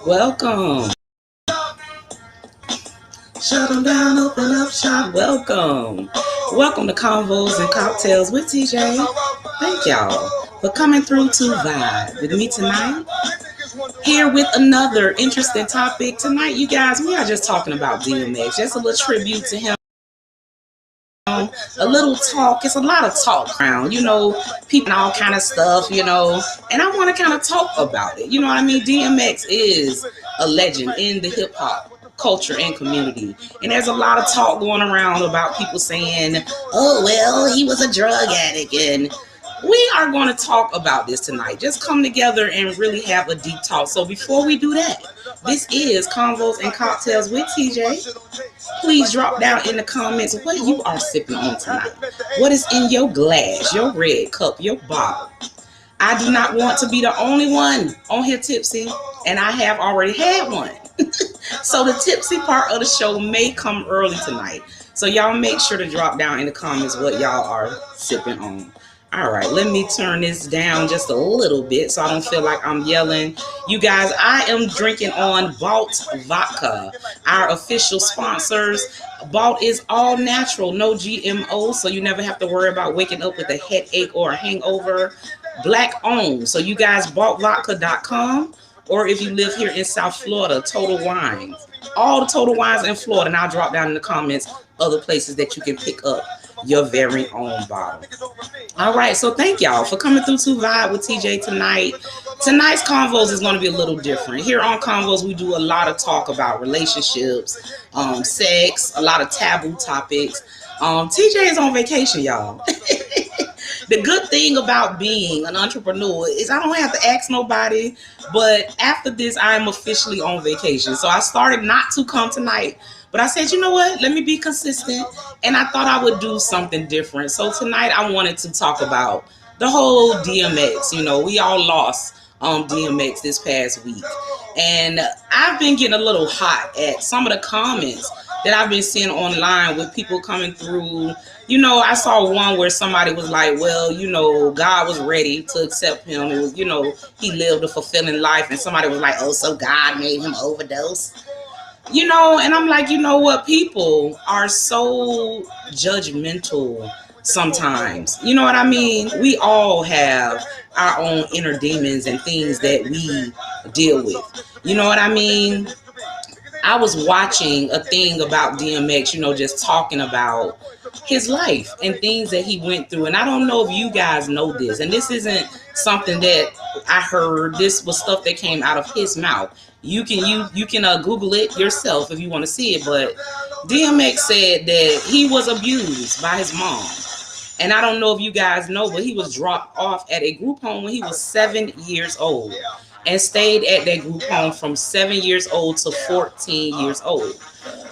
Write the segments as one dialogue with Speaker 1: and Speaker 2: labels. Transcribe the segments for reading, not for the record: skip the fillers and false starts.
Speaker 1: Welcome. Shut them down, open up shop. Welcome. Welcome to Convos and Cocktails with TJ. Thank y'all for coming through to Vibe with me tonight. Here with another interesting topic. Tonight, you guys, we are just talking about DMX. Just a little tribute to him. A little talk. It's a lot of talk around, people and all kind of stuff, and I want to kind of talk about it. You know what I mean? DMX is a legend in the hip hop culture and community. And there's a lot of talk going around about people saying, oh, well, he was a drug addict. And we are going to talk about this tonight. Just come together and really have a deep talk. So before we do that, this is Convos and Cocktails with TJ. Please drop down in the comments what you are sipping on tonight. What is in your glass, your red cup, your bottle. I do not want to be the only one on here tipsy, and I have already had one. So the tipsy part of the show may come early tonight. So y'all make sure to drop down in the comments what y'all are sipping on. All right, let me turn this down just a little bit so I don't feel like I'm yelling. You guys, I am drinking on Vault Vodka, our official sponsors. Vault is all natural, no GMO, so you never have to worry about waking up with a headache or a hangover. Black owned, so you guys, vaultvodka.com, or if you live here in South Florida, Total Wines. All the Total Wines in Florida, and I'll drop down in the comments other places that you can pick up your very own bottle. All right, so thank y'all for coming through to Vibe with TJ tonight. Tonight's Convos is going to be a little different. Here on Convos, we do a lot of talk about relationships, sex, a lot of taboo topics. TJ is on vacation, y'all. The good thing about being an entrepreneur is I don't have to ask nobody, but after this, I am officially on vacation. So I started not to come tonight, but I said, you know what? Let me be consistent. And I thought I would do something different. So tonight I wanted to talk about the whole DMX. We all lost DMX this past week. And I've been getting a little hot at some of the comments that I've been seeing online with people coming through. I saw one where somebody was like, well, God was ready to accept him. It was, he lived a fulfilling life. And somebody was like, oh, so God made him overdose. And I'm like, you know what? People are so judgmental sometimes. You know what I mean? We all have our own inner demons and things that we deal with. You know what I mean? I was watching a thing about DMX, just talking about his life and things that he went through. And I don't know if you guys know this. And this isn't something that I heard. This was stuff that came out of his mouth. You can Google it yourself if you want to see it. But DMX said that he was abused by his mom. And I don't know if you guys know, but he was dropped off at a group home when he was 7 years old and stayed at that group home from 7 years old to 14 years old.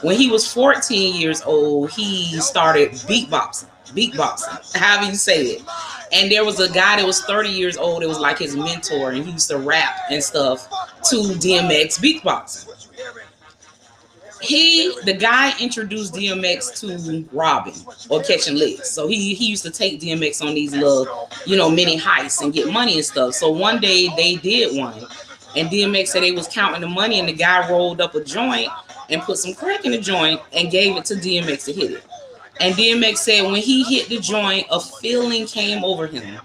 Speaker 1: When he was 14 years old, he started beatboxing, however you say it. And there was a guy that was 30 years old. It was like his mentor, and he used to rap and stuff to DMX beatboxing. The guy introduced DMX to robbing or catching licks. So he used to take DMX on these little, mini heists and get money and stuff. So one day they did one, and DMX said they was counting the money, and the guy rolled up a joint and put some crack in the joint and gave it to DMX to hit it. And DMX said when he hit the joint, a feeling came over him.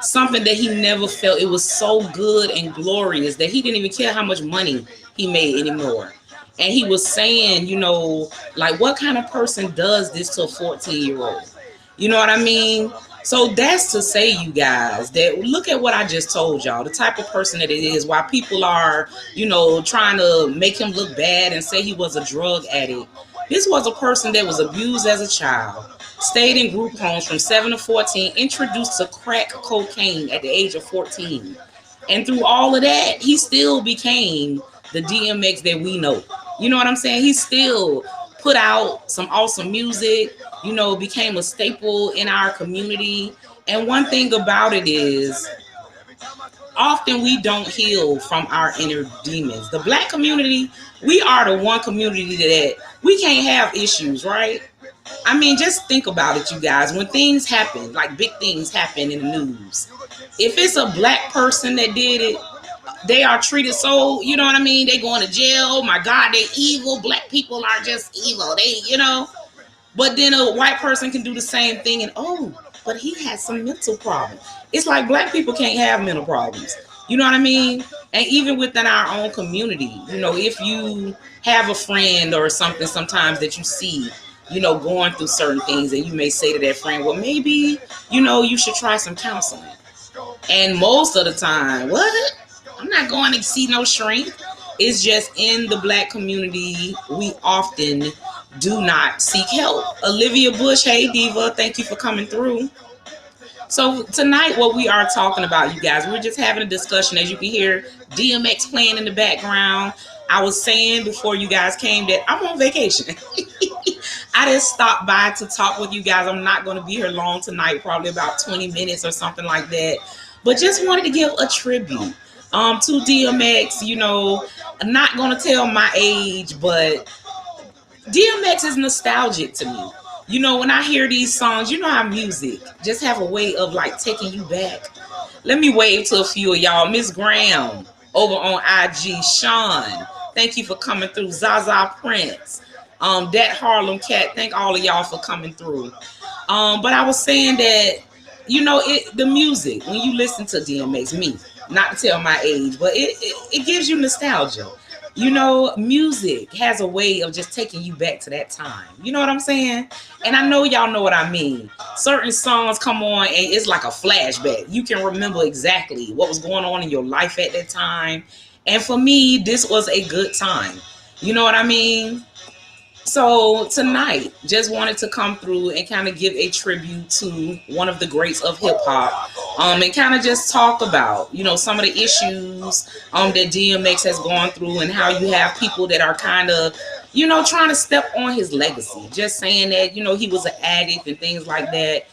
Speaker 1: Something that he never felt. It was so good and glorious that he didn't even care how much money he made anymore. And he was saying, like, what kind of person does this to a 14-year-old? You know what I mean? So that's to say, you guys, that look at what I just told y'all, the type of person that it is, why people are, trying to make him look bad and say he was a drug addict. This was a person that was abused as a child, stayed in group homes from 7 to 14, introduced to crack cocaine at the age of 14. And through all of that, he still became the DMX that we know. You know what I'm saying? He still put out some awesome music, became a staple in our community. And one thing about it is, often we don't heal from our inner demons. The Black community, we are the one community that we can't have issues, right? I mean, just think about it, you guys. When things happen, like big things happen in the news, if it's a Black person that did it, They are treated so, you know what I mean? They going to jail. Oh my God, they evil. Black people are just evil. They. But then a white person can do the same thing and, oh, but he has some mental problems. It's like black people can't have mental problems. You know what I mean? And even within our own community, if you have a friend or something sometimes that you see, going through certain things, and you may say to that friend, well, maybe, you should try some counseling. And most of the time, what? I'm not going to see no shrink. It's just in the black community, we often do not seek help. Olivia Bush, hey Diva, thank you for coming through. So tonight, what we are talking about, you guys, we're just having a discussion. As you can hear, DMX playing in the background. I was saying before you guys came that I'm on vacation. I just stopped by to talk with you guys. I'm not going to be here long tonight, probably about 20 minutes or something like that. But just wanted to give a tribute to DMX. I'm not going to tell my age, but DMX is nostalgic to me. When I hear these songs, how music just have a way of like taking you back. Let me wave to a few of y'all. Miss Graham over on IG. Sean, thank you for coming through. Zaza Prince, that Harlem Cat. Thank all of y'all for coming through. But I was saying that, the music, when you listen to DMX, me, not to tell my age, but it gives you nostalgia. Music has a way of just taking you back to that time. You know what I'm saying? And I know y'all know what I mean. Certain songs come on and it's like a flashback. You can remember exactly what was going on in your life at that time. And for me, this was a good time. You know what I mean? So tonight, just wanted to come through and kind of give a tribute to one of the greats of hip hop, and kind of just talk about, some of the issues that DMX has gone through, and how you have people that are kind of, trying to step on his legacy, just saying that, he was an addict and things like that.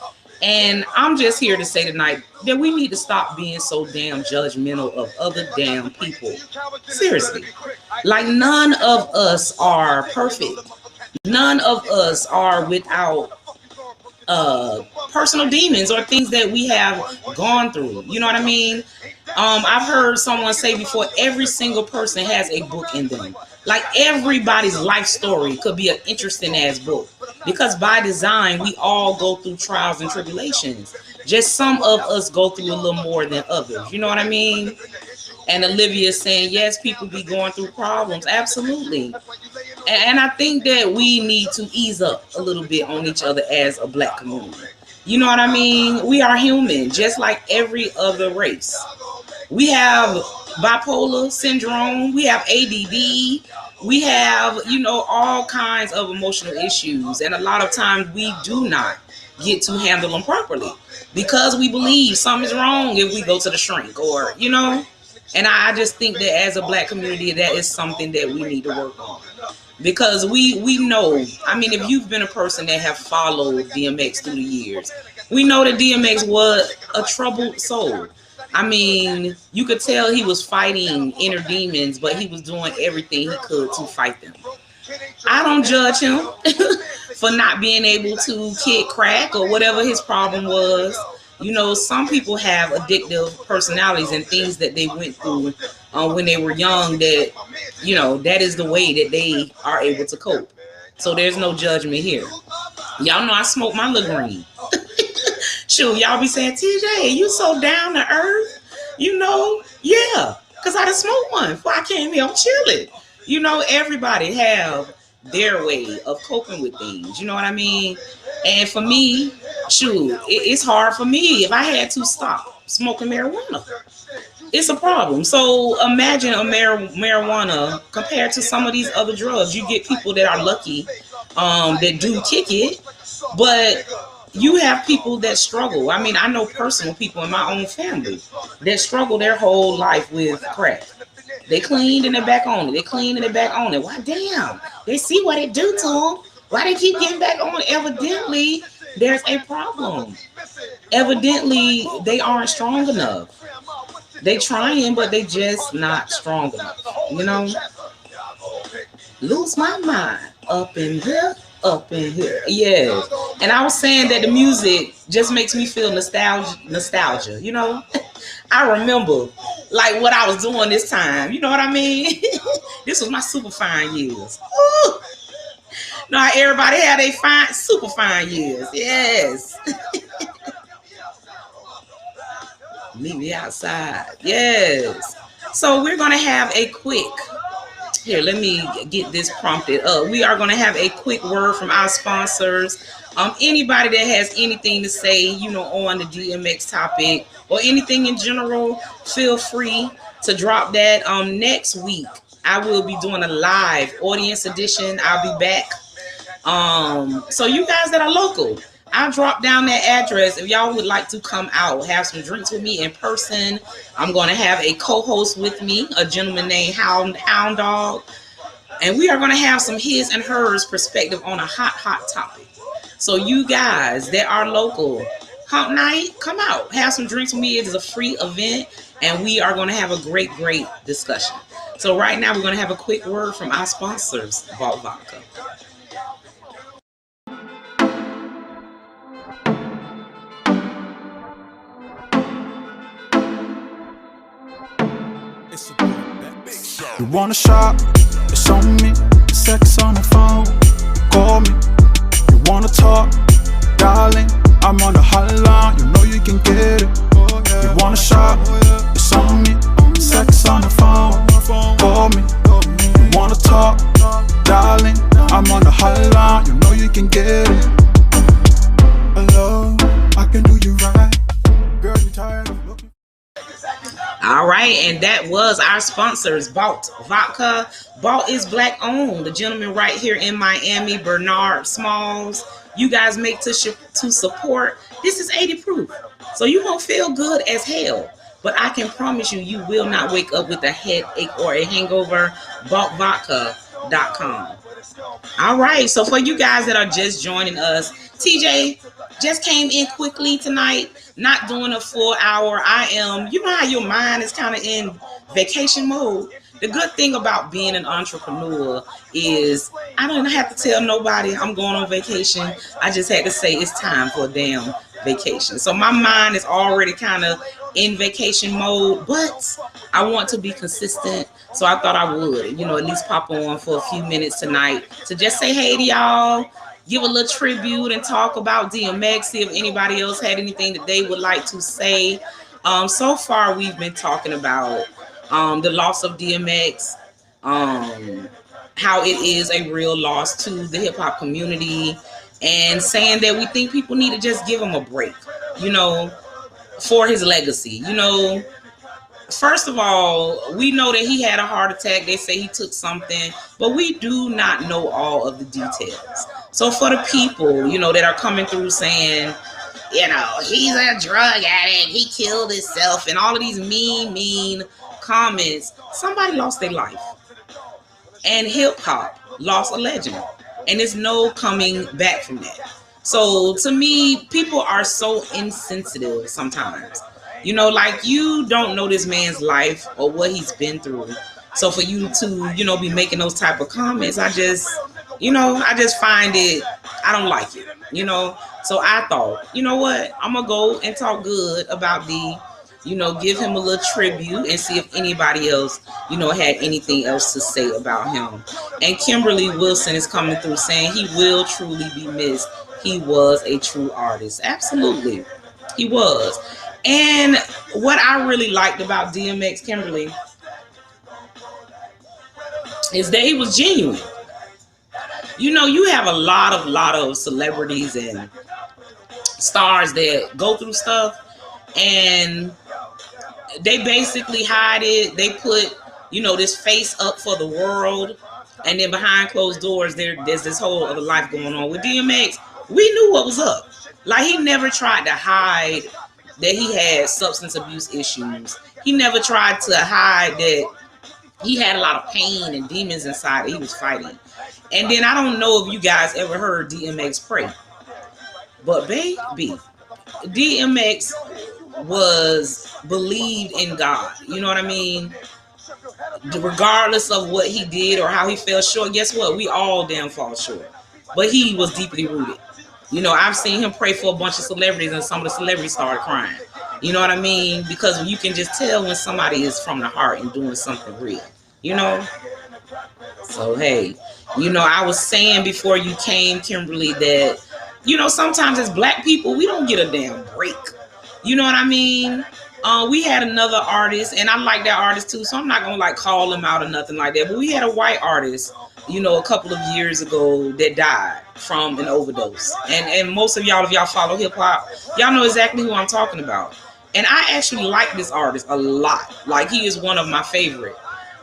Speaker 1: And I'm just here to say tonight that we need to stop being so damn judgmental of other damn people. Seriously. Like, none of us are perfect. None of us are without personal demons or things that we have gone through. You know what I mean? I've heard someone say before, every single person has a book in them. Like, everybody's life story could be an interesting ass book, because by design, we all go through trials and tribulations. Just some of us go through a little more than others. You know what I mean? And Olivia is saying, yes, people be going through problems. Absolutely. And I think that we need to ease up a little bit on each other as a black community. You know what I mean? We are human, just like every other race. We have bipolar syndrome. We have ADD. We have, all kinds of emotional issues. And a lot of times we do not get to handle them properly because we believe something's wrong if we go to the shrink or. And I just think that as a black community, that is something that we need to work on. Because we know, if you've been a person that have followed DMX through the years, we know that DMX was a troubled soul. You could tell he was fighting inner demons, but he was doing everything he could to fight them. I don't judge him for not being able to kick crack or whatever his problem was. Some people have addictive personalities and things that they went through when they were young that, that is the way that they are able to cope. So there's no judgment here. Y'all know I smoke my little green. Shoot, y'all be saying, TJ, you so down to earth? Yeah, because I done smoked one before I came here. I'm chilling. Everybody have their way of coping with things. You know what I mean? And for me, shoot, it's hard for me if I had to stop smoking marijuana. It's a problem. So imagine a marijuana compared to some of these other drugs. You get people that are lucky that do kick it, but you have people that struggle. I know personal people in my own family that struggle their whole life with crack. They cleaned and they're back on it. They cleaned and they're back on it. Why, damn. They see what it do to them. Why they keep getting back on it? Evidently, there's a problem. Evidently, they aren't strong enough. They trying, but they just not strong enough. Lose my mind up in here. Yes. And I was saying that the music just makes me feel nostalgia, you know? I remember like what I was doing this time. You know what I mean? This was my super fine years. Ooh. Now everybody had a fine, super fine years. Yes. Meet me outside. Yes. So we're gonna have a quick. Here, let me get this prompted up. We are gonna have a quick word from our sponsors. Anybody that has anything to say, you know, on the DMX topic or anything in general, feel free to drop that. Next week I will be doing a live audience edition. I'll be back. So you guys that are local, I'll drop down that address if y'all would like to come out, have some drinks with me in person. I'm going to have a co-host with me, a gentleman named Hound Dog, and we are going to have some his and hers perspective on a hot topic. So you guys that are local, hump night, come out, have some drinks with me. It is a free event, and we are going to have a great discussion. So right now we're going to have a quick word from our sponsors, Vault Vodka.
Speaker 2: You wanna shop? It's on me. Sex on the phone. Call me. You wanna talk? Darling, I'm on the hotline. You know you can get it. You wanna shop? It's on me. Sex on the phone. Call me. You wanna talk? Darling, I'm on the hotline. You know you can get it. Hello, I can do you right. Girl, you tired of looking?
Speaker 1: All right, and that was our sponsors, Vault Vodka. Vault is black owned. The gentleman right here in Miami, Bernard Smalls. You guys make to support. This is 80 proof, so you won't feel good as hell. But I can promise you, you will not wake up with a headache or a hangover. VaultVodka.com. All right, so for you guys that are just joining us, TJ just came in quickly tonight, not doing a full hour. I am, you know how your mind is kind of in vacation mode. The good thing about being an entrepreneur is I don't have to tell nobody I'm going on vacation. I just had to say it's time for a damn vacation. So my mind is already kind of in vacation mode, but I want to be consistent. So I thought I would, you know, at least pop on for a few minutes tonight to just say hey to y'all, give a little tribute and talk about DMX, see if anybody else had anything that they would like to say. So far, we've been talking about the loss of DMX, how it is a real loss to the hip hop community, and saying that we think people need to just give him a break, you know, for his legacy. You know, first of all, we know that he had a heart attack. They say he took something, but we do not know all of the details. So for the people, you know, that are coming through saying, you know, he's a drug addict, he killed himself, and all of these mean comments, somebody lost their life. And hip hop lost a legend. And there's no coming back from that. So to me, people are so insensitive sometimes. You know, like you don't know this man's life or what he's been through. So for you to, you know, be making those type of comments, I just find it, I don't like it, you know. So I thought, you know what, I'm going to go and talk good about D, you know, give him a little tribute and see if anybody else, you know, had anything else to say about him. And Kimberly Wilson is coming through saying he will truly be missed. He was a true artist. Absolutely. He was. And what I really liked about DMX, Kimberly, is that he was genuine. You know, you have a lot of celebrities and stars that go through stuff and they basically hide it. They put, you know, this face up for the world, and then behind closed doors, there's this whole other life going on. With DMX, we knew what was up. Like, he never tried to hide that he had substance abuse issues. He never tried to hide that he had a lot of pain and demons inside that he was fighting. And then I don't know if you guys ever heard DMX pray, but baby, DMX was believed in God. You know what I mean? Regardless of what he did or how he fell short, guess what? We all damn fall short. But he was deeply rooted. I've seen him pray for a bunch of celebrities, and some of the celebrities started crying. You know what I mean? Because you can just tell when somebody is from the heart and doing something real. You know. So hey, I was saying before you came, Kimberly, that sometimes as Black people we don't get a damn break. You know what I mean? We had another artist, and I like that artist too, so I'm not gonna like call him out or nothing like that. But we had a white artist, a couple of years ago that died from an overdose. And most of y'all, if y'all follow hip hop, y'all know exactly who I'm talking about. And I actually like this artist a lot. Like he is one of my favorite.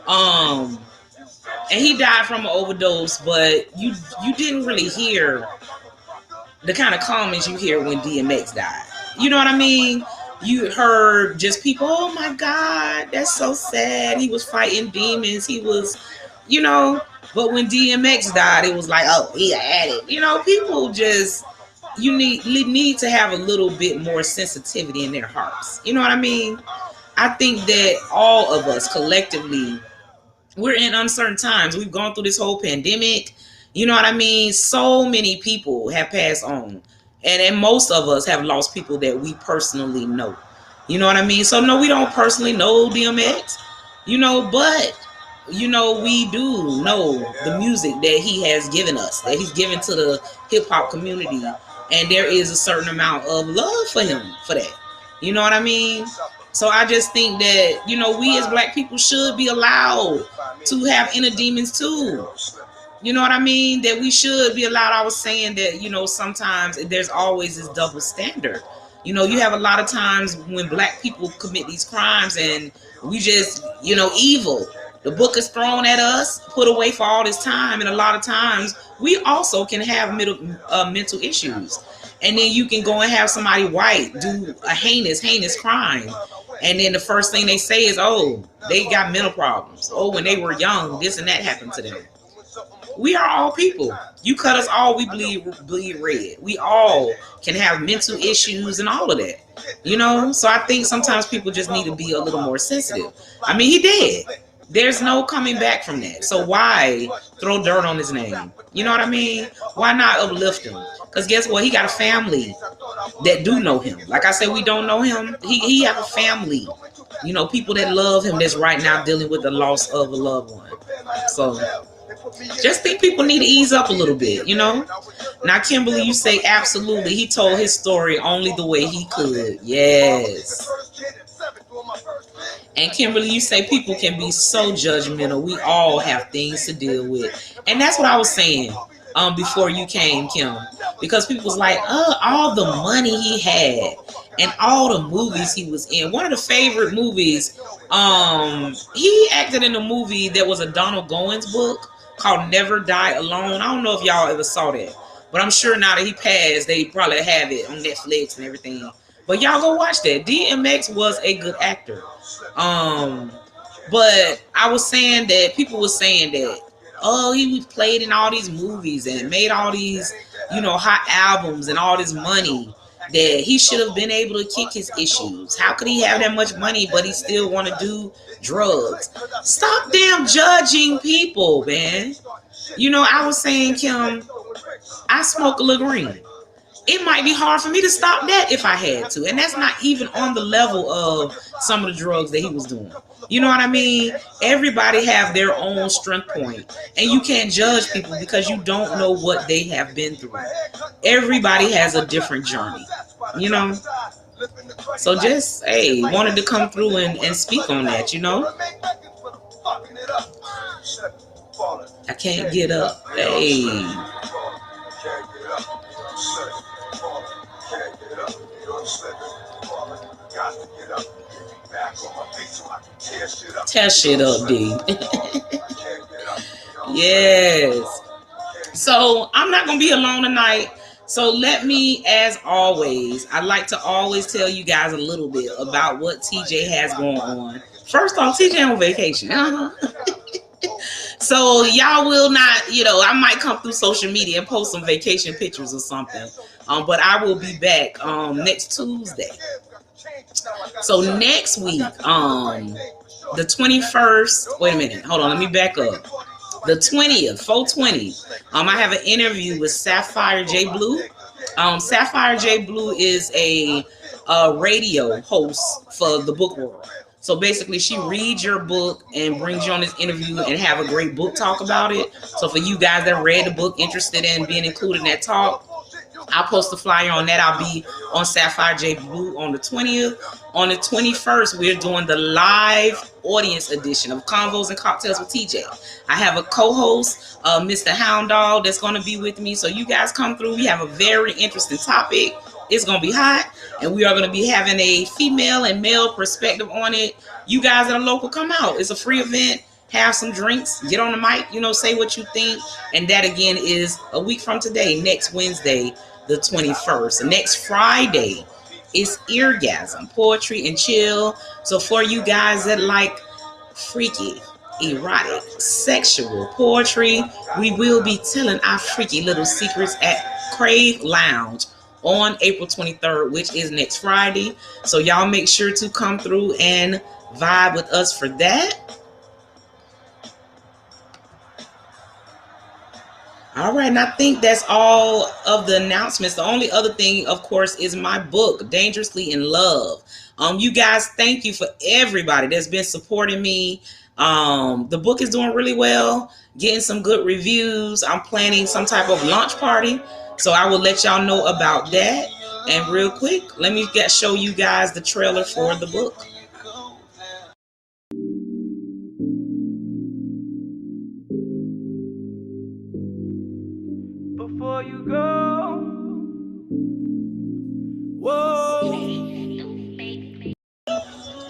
Speaker 1: And he died from an overdose, but you didn't really hear the kind of comments you hear when DMX died. You know what I mean? You heard just people, oh my God, that's so sad. He was fighting demons. He was, but when DMX died, it was like, oh, he had it. People just, you need to have a little bit more sensitivity in their hearts. You know what I mean? I think that all of us collectively, we're in uncertain times. We've gone through this whole pandemic. You know what I mean? So many people have passed on. And most of us have lost people that we personally know. You know what I mean? So no, we don't personally know DMX, but we do know the music that he has given us, that he's given to the hip hop community. And there is a certain amount of love for him for that. You know what I mean? So I just think that, we as Black people should be allowed to have inner demons too. You know what I mean? That we should be allowed. I was saying that, sometimes there's always this double standard. You have a lot of times when Black people commit these crimes and we just, evil. The book is thrown at us, put away for all this time. And a lot of times we also can have mental issues. And then you can go and have somebody white do a heinous crime. And then the first thing they say is, oh, they got mental problems. Oh, when they were young, this and that happened to them. We are all people. You cut us all, we bleed red. We all can have mental issues and all of that. So I think sometimes people just need to be a little more sensitive. I mean, he dead. There's no coming back from that. So why throw dirt on his name? You know what I mean? Why not uplift him? Because guess what? He got a family that do know him. Like I said, we don't know him. He have a family. People that love him that's right now dealing with the loss of a loved one. So just think people need to ease up a little bit, Now, Kimberly, you say absolutely. He told his story only the way he could. Yes. And Kimberly, you say people can be so judgmental. We all have things to deal with. And that's what I was saying before you came, Kim. Because people was like, oh, all the money he had and all the movies he was in. One of the favorite movies, he acted in a movie that was a Donald Goins book called Never Die Alone. I don't know if y'all ever saw that. But I'm sure now that he passed, they probably have it on Netflix and everything. But y'all go watch that. DMX was a good actor. But I was saying that people were saying that, oh, he was played in all these movies and made all these, hot albums and all this money, that he should have been able to kick his issues. How could he have that much money, but he still want to do drugs? Stop damn judging people, man. I was saying, Kim, I smoke a little green. It might be hard for me to stop that if I had to. And that's not even on the level of some of the drugs that he was doing. You know what I mean? Everybody have their own strength point. And you can't judge people because you don't know what they have been through. Everybody has a different journey. So just, hey, wanted to come through and speak on that, I can't get up. Hey. Tear shit up, D. Yes. So I'm not gonna be alone tonight. So let me, as always, I like to always tell you guys a little bit about what TJ has going on. First off, TJ on vacation. So y'all will not, I might come through social media and post some vacation pictures or something. But I will be back next Tuesday. So next week, the 21st, wait a minute, hold on, let me back up. The 20th, 420, I have an interview with Sapphire J. Blue. Sapphire J. Blue is a radio host for the book world. So basically, she reads your book and brings you on this interview and have a great book talk about it. So for you guys that read the book, interested in being included in that talk, I'll post a flyer on that. I'll be on Sapphire J. Blue on the 20th. On the 21st, we're doing the live audience edition of Convos and Cocktails with TJ. I have a co-host, Mr. Hound Dog, that's going to be with me. So you guys come through. We have a very interesting topic. It's going to be hot, and we are going to be having a female and male perspective on it. You guys that are local, come out. It's a free event. Have some drinks, get on the mic, say what you think. And that again is a week from today, next Wednesday, the 21st. Next Friday is Eargasm, Poetry and Chill. So for you guys that like freaky, erotic, sexual poetry, we will be telling our freaky little secrets at Crave Lounge on April 23rd, which is next Friday. So y'all make sure to come through and vibe with us for that. All right, and I think that's all of the announcements. The only other thing, of course, is my book, Dangerously in Love. You guys, thank you for everybody that's been supporting me. The book is doing really well, getting some good reviews. I'm planning some type of launch party, so I will let y'all know about that. And real quick, let me show you guys the trailer for the book.
Speaker 3: Before you go, whoa.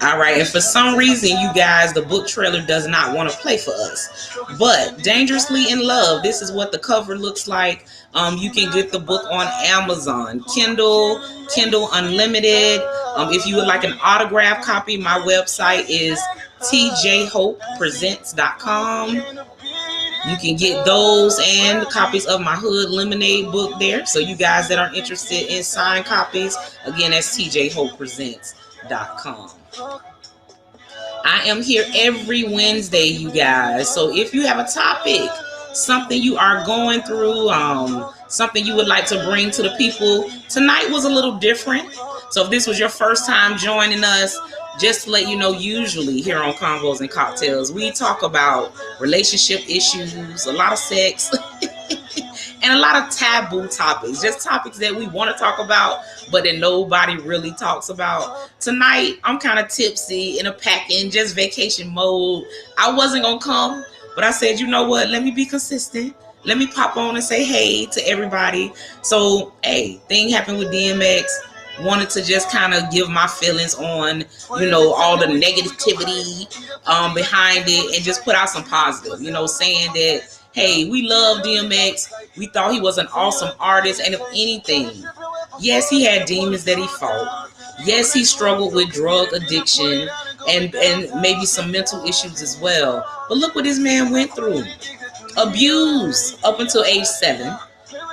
Speaker 1: All right, and for some reason, you guys, the book trailer does not want to play for us. But Dangerously in Love, this is what the cover looks like. You can get the book on Amazon, Kindle Unlimited. If you would like an autographed copy, my website is tjhopepresents.com. You can get those and copies of my Hood Lemonade book there. So you guys that are interested in signed copies, again, that's tjhopepresents.com. I am here every Wednesday, you guys. So if you have a topic, something you are going through, something you would like to bring to the people, tonight was a little different. So if this was your first time joining us, just to let you know, usually here on Convos and Cocktails, we talk about relationship issues, a lot of sex, and a lot of taboo topics, just topics that we want to talk about, but that nobody really talks about. Tonight, I'm kind of tipsy in a packing, just vacation mode. I wasn't going to come, but I said, you know what? Let me be consistent. Let me pop on and say hey to everybody. So, hey, thing happened with DMX. Wanted to just kind of give my feelings on, all the negativity behind it and just put out some positive, saying that, hey, we love DMX. We thought he was an awesome artist. And if anything, yes, he had demons that he fought. Yes, he struggled with drug addiction and maybe some mental issues as well. But look what this man went through. Abused up until age 7.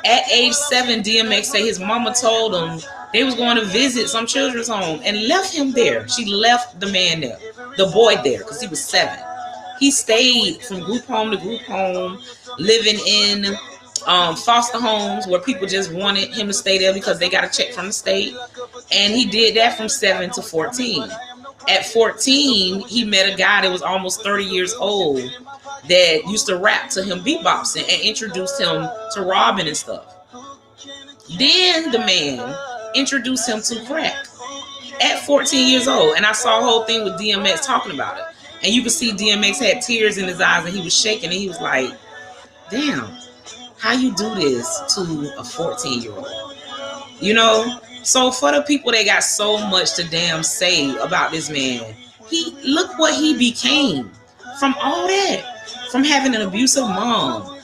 Speaker 1: At age 7, DMX said his mama told him they was going to visit some children's home and left him there. She left the man there, the boy there, because he was 7. He stayed from group home to group home, living in foster homes where people just wanted him to stay there because they got a check from the state. And he did that from 7 to 14. At 14, he met a guy that was almost 30 years old that used to rap to him beatboxing and introduced him to robbing and stuff. Then the man introduced him to crack at 14 years old. And I saw a whole thing with DMX talking about it. And you could see DMX had tears in his eyes and he was shaking and he was like, damn, how you do this to a 14-year-old? So for the people that got so much to damn say about this man, look what he became from all that. From having an abusive mom,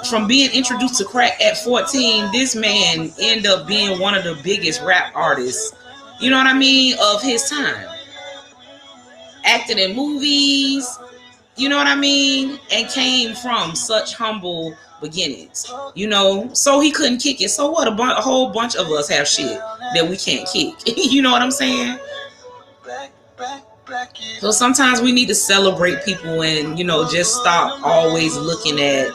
Speaker 1: from being introduced to crack at 14, this man ended up being one of the biggest rap artists, of his time. Acted in movies, and came from such humble beginnings, so he couldn't kick it. So what? A whole bunch of us have shit that we can't kick. You know what I'm saying? So sometimes we need to celebrate people and, just stop always looking at,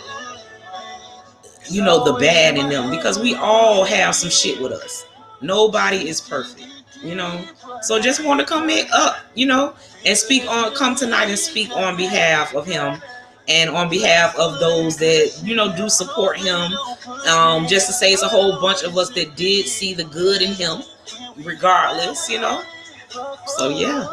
Speaker 1: the bad in them, because we all have some shit with us. Nobody is perfect, So just want to come up, and come tonight and speak on behalf of him and on behalf of those that, do support him. Just to say it's a whole bunch of us that did see the good in him, regardless, So yeah.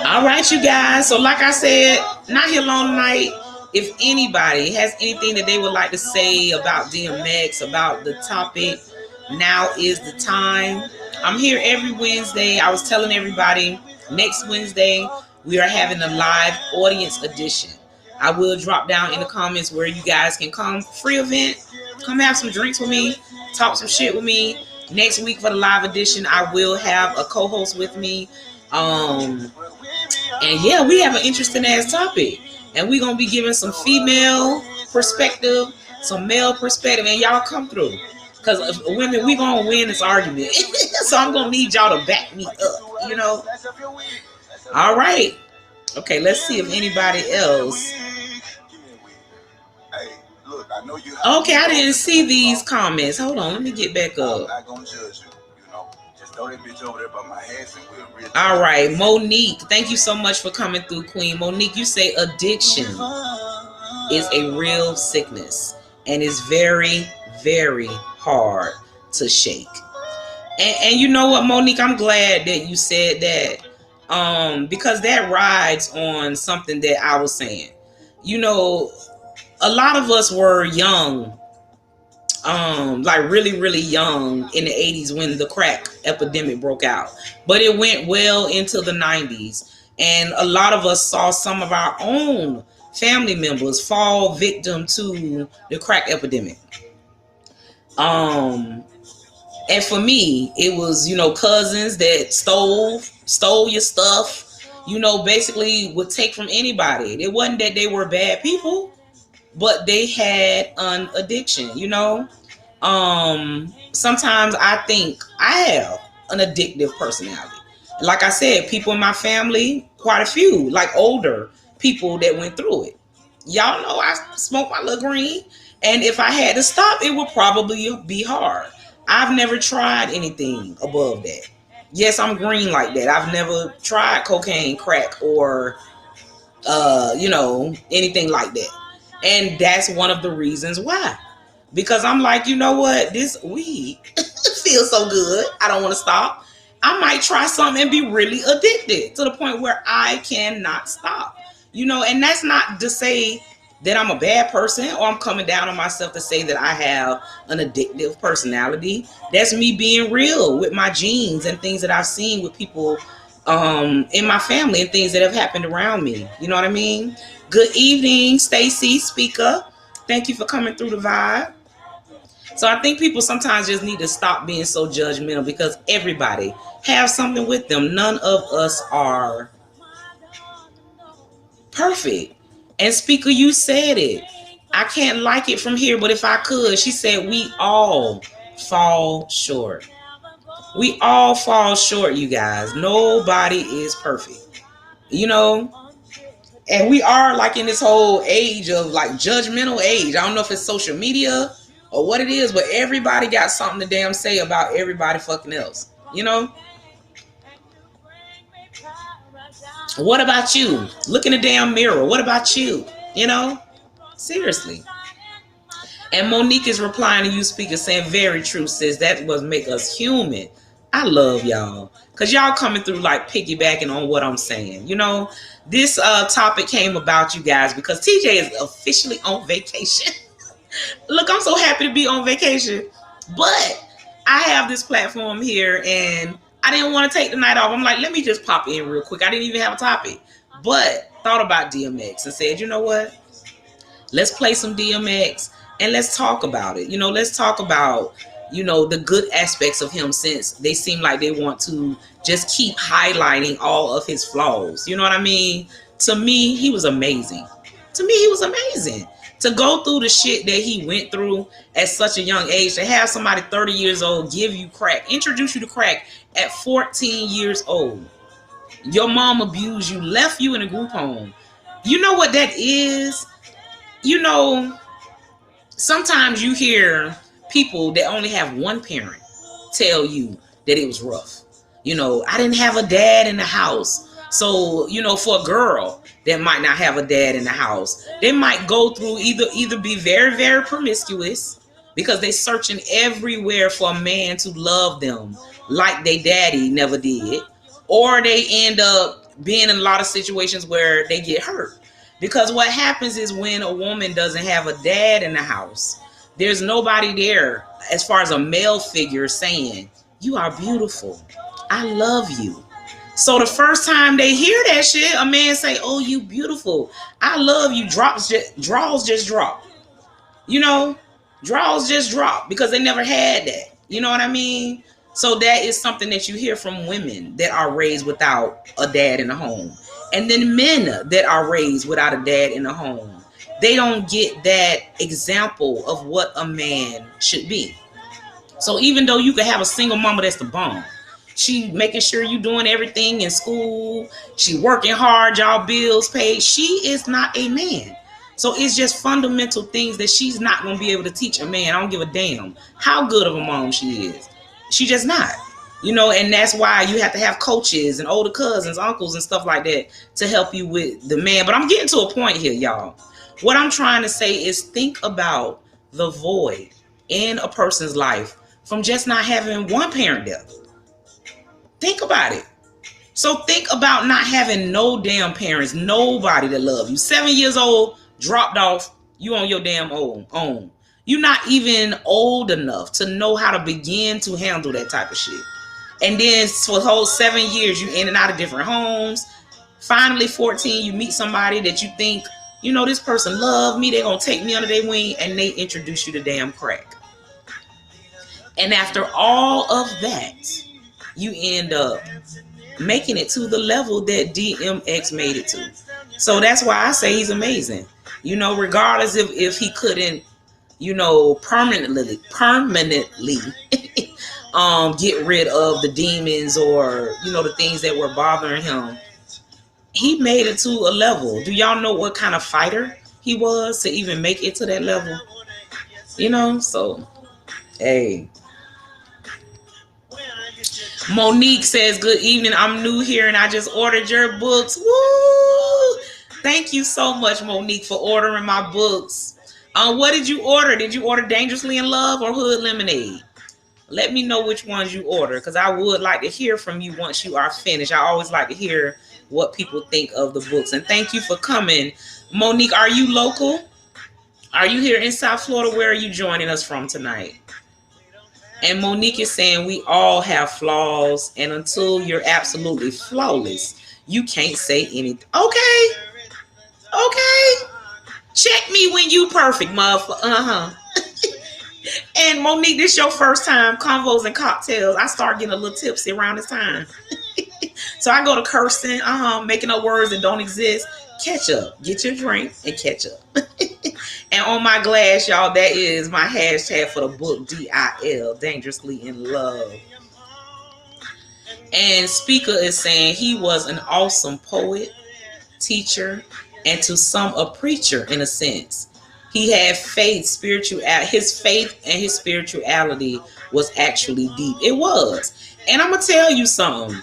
Speaker 1: All right, you guys. So like I said, not here long tonight. If anybody has anything that they would like to say about DMX, about the topic, now is the time. I'm here every Wednesday. I was telling everybody, next Wednesday, we are having a live audience edition. I will drop down in the comments where you guys can come. Free event. Come have some drinks with me. Talk some shit with me. Next week for the live edition, I will have a co-host with me. And yeah, we have an interesting ass topic. And we're going to be giving some female perspective, some male perspective. And y'all come through. Because women, we going to win this argument. So I'm going to need y'all to back me up, All right. Okay, let's see if anybody else. Okay, I didn't see these comments. Hold on, let me get back up. I'm not gonna judge you, Just throw that bitch over there by my hands and we'll really. All right, Monique, thank you so much for coming through, Queen. Monique, you say addiction is a real sickness and is very, very hard to shake. And you know what, Monique, I'm glad that you said that. Because that rides on something that I was saying. A lot of us were young, like really, really young in the 80s when the crack epidemic broke out. But it went well into the 90s. And a lot of us saw some of our own family members fall victim to the crack epidemic. And for me, it was, cousins that stole your stuff, basically would take from anybody. It wasn't that they were bad people, but they had an addiction, Sometimes I think I have an addictive personality. Like I said, people in my family, quite a few, like older people that went through it. Y'all know I smoke my little green. And if I had to stop, it would probably be hard. I've never tried anything above that. Yes, I'm green like that. I've never tried cocaine, crack, or, anything like that. And that's one of the reasons why. Because I'm like, you know what? This weed feels so good. I don't want to stop. I might try something and be really addicted to the point where I cannot stop. And that's not to say that I'm a bad person or I'm coming down on myself to say that I have an addictive personality. That's me being real with my genes and things that I've seen with people in my family and things that have happened around me. You know what I mean? Good evening, Stacy, speaker. Thank you for coming through the vibe. So I think people sometimes just need to stop being so judgmental because everybody have something with them. None of us are perfect. And speaker, you said it. I can't like it from here, but if I could, she said we all fall short. We all fall short, you guys. Nobody is perfect. And we are like in this whole age of like judgmental age. I don't know if it's social media or what it is, but everybody got something to damn say about everybody fucking else. What about you? Look in the damn mirror. What about you? Seriously. And Monique is replying to you, speaker, saying, very true, sis. That was make us human. I love y'all. Because y'all coming through like piggybacking on what I'm saying. This topic came about, you guys, because TJ is officially on vacation. Look, I'm so happy to be on vacation. But I have this platform here and I didn't want to take the night off. I'm like, let me just pop in real quick. I didn't even have a topic. But thought about DMX and said, you know what? Let's play some DMX and let's talk about it. Let's talk about, the good aspects of him, since they seem like they want to just keep highlighting all of his flaws. You know what I mean? To me, he was amazing. To go through the shit that he went through at such a young age, to have somebody 30 years old give you crack, introduce you to crack at 14 years old. Your mom abused you, left you in a group home. You know what that is? You know, sometimes you hear people that only have one parent tell you that it was rough. I didn't have a dad in the house. So, for a girl that might not have a dad in the house, they might go through either be very, very promiscuous because they're searching everywhere for a man to love them like their daddy never did, or they end up being in a lot of situations where they get hurt. Because what happens is when a woman doesn't have a dad in the house, there's nobody there as far as a male figure saying, "You are beautiful. I love you." So the first time they hear that shit, a man say, "Oh, you beautiful. I love you." Draws just drop. You know, Draws just drop because they never had that. You know what I mean? So that is something that you hear from women that are raised without a dad in the home. And then men that are raised without a dad in the home. They don't get that example of what a man should be. So even though you could have a single mama that's the bomb, she making sure you doing everything in school, she working hard, y'all bills paid, she is not a man. So it's just fundamental things that she's not going to be able to teach a man. I don't give a damn how good of a mom she is. She just not. And that's why you have to have coaches and older cousins, uncles, and stuff like that to help you with the man. But I'm getting to a point here, y'all. What I'm trying to say is think about the void in a person's life from just not having one parent there. Think about it. So think about not having no damn parents, nobody that love you. 7 years old, dropped off, you on your damn own. You're not even old enough to know how to begin to handle that type of shit. And then for the whole 7 years, you in and out of different homes. Finally, 14, you meet somebody that you think, this person love me, they're going to take me under their wing, and they introduce you to damn crack. And after all of that, you end up making it to the level that DMX made it to. So that's why I say he's amazing. Regardless if he couldn't, permanently get rid of the demons or, the things that were bothering him. He made it to a level. Do y'all know what kind of fighter he was to even make it to that level? So, hey. Monique says, "Good evening. I'm new here and I just ordered your books." Woo! Thank you so much, Monique, for ordering my books. What did you order? Did you order Dangerously in Love or Hood Lemonade? Let me know which ones you order because I would like to hear from you once you are finished. I always like to hear what people think of the books. And thank you for coming. Monique, are you local? Are you here in South Florida? Where are you joining us from tonight? And Monique is saying we all have flaws, and until you're absolutely flawless, you can't say anything. Okay. Check me when you perfect, motherfucker. And Monique, this your first time Convos and Cocktails. I start getting a little tipsy around this time. So I go to cursing, making up words that don't exist. Catch up. Get your drink and catch up. And on my glass, y'all, that is my hashtag for the book, DIL, Dangerously in Love. And Speaker is saying he was an awesome poet, teacher, and to some a preacher in a sense. He had faith, his faith and his spirituality was actually deep. It was. And I'm going to tell you something.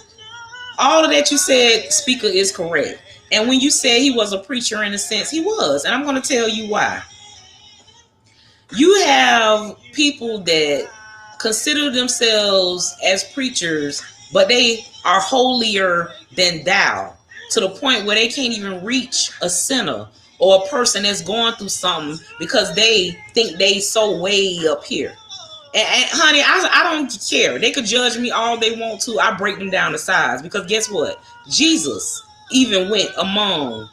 Speaker 1: All of that you said, Speaker, is correct. And when you said he was a preacher in a sense, he was. And I'm going to tell you why. You have people that consider themselves as preachers, but they are holier than thou to the point where they can't even reach a sinner or a person that's going through something because they think they so way up here. And honey, I don't care. They could judge me all they want to. I break them down to size because guess what? Jesus even went among,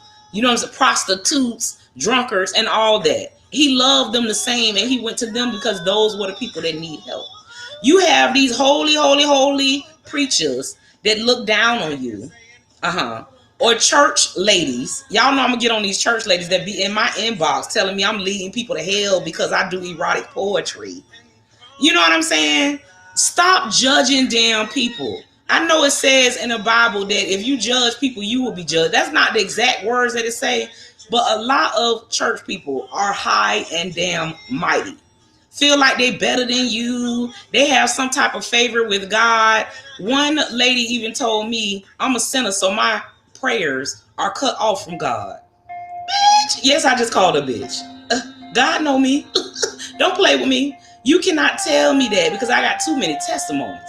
Speaker 1: prostitutes, drunkards, and all that. He loved them the same, and he went to them because those were the people that need help. You have these holy preachers that look down on you. Or church ladies. Y'all know I'm gonna get on these church ladies that be in my inbox telling me I'm leading people to hell because I do erotic poetry. You know what I'm saying? Stop judging damn people. I know it says in the Bible that if you judge people, you will be judged. That's not the exact words that it say, but a lot of church people are high and damn mighty. Feel like they better than you. They have some type of favor with God. One lady even told me, I'm a sinner, so my prayers are cut off from God. Bitch. Yes, I just called her bitch. God know me. Don't play with me. You cannot tell me that because I got too many testimonies.